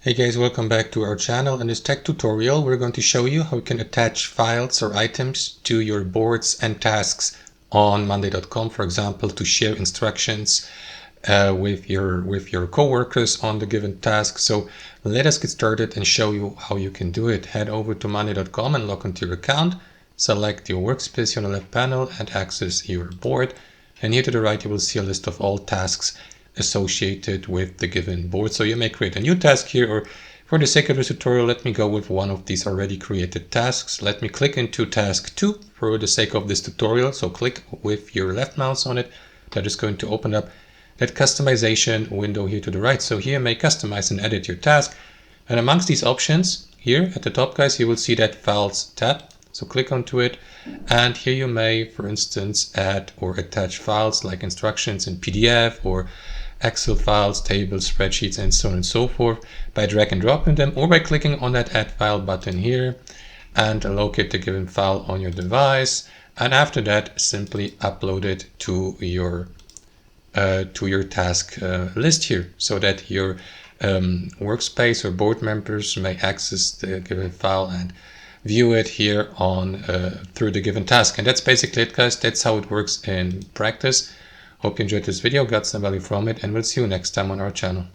Hey guys, welcome back to our channel. In this tech tutorial, we're going to show you how you can attach files or items to your boards and tasks on monday.com, for example, to share instructions with your coworkers on the given task. So let us get started and show you how you can do it. Head over to monday.com and log into your account. Select your workspace on the left panel and access your board. And here to the right, you will see a list of all tasks associated with the given board. So you may create a new task here, or for the sake of this tutorial, let me go with one of these already created tasks. Let me click into task 2 for the sake of this tutorial. So click with your left mouse on it. That is going to open up that customization window here to the right. So here you may customize and edit your task. And amongst these options here at the top, guys, you will see that Files tab. So click onto it, and here you may, for instance, add or attach files like instructions in PDF or Excel files, tables, spreadsheets, and so on and so forth by drag and dropping them, or by clicking on that Add File button here and locate the given file on your device. And after that, simply upload it to your task list here, so that your workspace or board members may access the given file and view it here on through the given task. And that's basically it, guys. That's how it works in practice. Hope you enjoyed this video, got some value from it, and we'll see you next time on our channel.